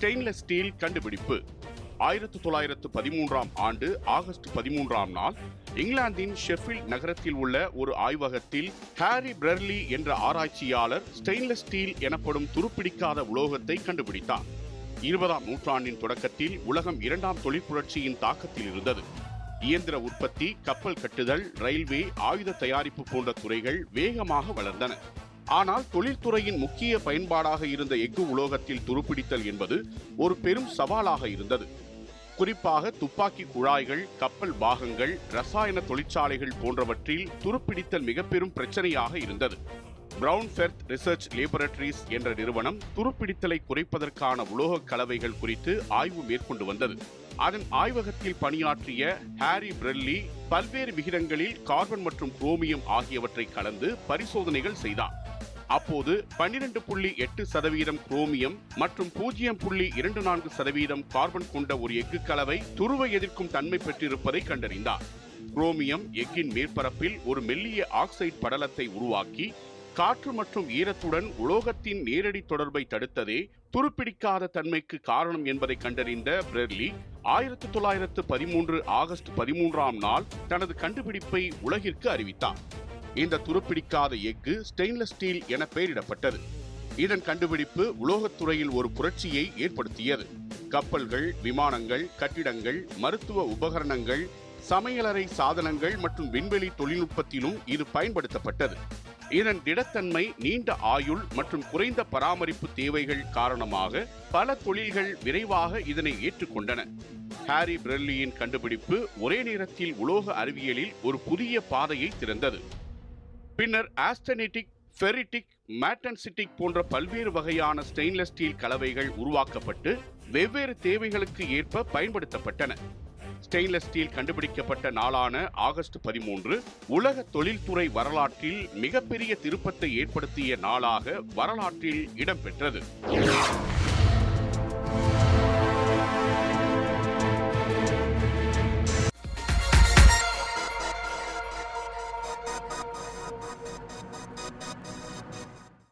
Stainless steel கண்டுபிடிப்பு. 1913ஆம் ஆண்டு August 13ஆம் நாள் இங்கிலாந்தின் ஷெஃபீல்ட் நகரத்தில் உள்ள ஒரு ஆய்வகத்தில் ஹாரி பிரெர்லி என்ற ஆராய்ச்சியாளர் ஸ்டெயின்லெஸ் ஸ்டீல் எனப்படும் துருப்பிடிக்காத உலோகத்தை கண்டுபிடித்தார். 20ஆம் நூற்றாண்டின் தொடக்கத்தில் உலகம் 2ஆம் தொழிற்புரட்சியின் தாக்கத்தில் இருந்தது. இயந்திர உற்பத்தி, கப்பல் கட்டுதல், ரயில்வே, ஆயுத தயாரிப்பு போன்ற துறைகள் வேகமாக வளர்ந்தன. ஆனால் தொழில்துறையின் முக்கிய பயன்பாடாக இருந்த எஃகு உலோகத்தில் துருப்பிடித்தல் என்பது ஒரு பெரும் சவாலாக இருந்தது. குறிப்பாக துப்பாக்கி குழாய்கள், கப்பல் பாகங்கள், ரசாயன தொழிற்சாலைகள் போன்றவற்றில் துருப்பிடித்தல் மிக பெரும் பிரச்சனையாக இருந்தது. பிரவுன் ஃபெர்த் ரிசர்ச் லேபரட்டரிஸ் என்ற நிறுவனம் துருப்பிடித்தலை குறைப்பதற்கான உலோக கலவைகள் குறித்து ஆய்வு மேற்கொண்டு வந்தது. அதன் ஆய்வகத்தில் பணியாற்றிய ஹாரி பிரெர்லி பல்வேறு விகிதங்களில் கார்பன் மற்றும் குரோமியம் ஆகியவற்றை கலந்து பரிசோதனைகள் செய்தார். அப்போது 12.8% குரோமியம் மற்றும் 0.24% கார்பன் கொண்ட ஒரு எஃகு கலவை துருவை எதிர்க்கும் தன்மை பெற்றிருப்பதை கண்டறிந்தார். குரோமியம் எஃகின் மேற்பரப்பில் ஒரு மெல்லிய ஆக்சைடு படலத்தை உருவாக்கி காற்று மற்றும் ஈரத்துடன் உலோகத்தின் நேரடி தொடர்பை தடுத்ததே துருப்பிடிக்காத தன்மைக்கு காரணம் என்பதை கண்டறிந்த பிரெர்லி 1913 ஆகஸ்ட் 13ஆம் நாள் தனது கண்டுபிடிப்பை உலகிற்கு அறிவித்தார். இந்த துருப்பிடிக்காத எஃகு ஸ்டெயின்லெஸ் ஸ்டீல் என பெயரிடப்பட்டது. இதன் கண்டுபிடிப்பு உலோகத்துறையில் ஒரு புரட்சியை ஏற்படுத்தியது. கப்பல்கள், விமானங்கள், கட்டிடங்கள், மருத்துவ உபகரணங்கள், சமையலறை சாதனங்கள் மற்றும் விண்வெளி தொழில்நுட்பத்திலும் இது பயன்படுத்தப்பட்டது. இதன் திடத்தன்மை, நீண்ட ஆயுள் மற்றும் குறைந்த பராமரிப்பு தேவைகள் காரணமாக பல தொழில்கள் விரைவாக இதனை ஏற்றுக்கொண்டன. ஹாரி பிரெர்லியின் கண்டுபிடிப்பு ஒரே நேரத்தில் உலோக அறிவியலில் ஒரு புதிய பாதையை திறந்தது. பின்னர் ஆஸ்டெனிட்டிக், ஃபெரிட்டிக், மேட்டன்சிட்டிக் போன்ற பல்வேறு வகையான ஸ்டெயின்லெஸ் ஸ்டீல் கலவைகள் உருவாக்கப்பட்டு வெவ்வேறு தேவைகளுக்கு ஏற்ப பயன்படுத்தப்பட்டன. ஸ்டெயின்லெஸ் ஸ்டீல் கண்டுபிடிக்கப்பட்ட நாளான ஆகஸ்ட் 13 உலக தொழில்துறை வரலாற்றில் மிகப்பெரிய திருப்பத்தை ஏற்படுத்திய நாளாக வரலாற்றில் இடம்பெற்றது.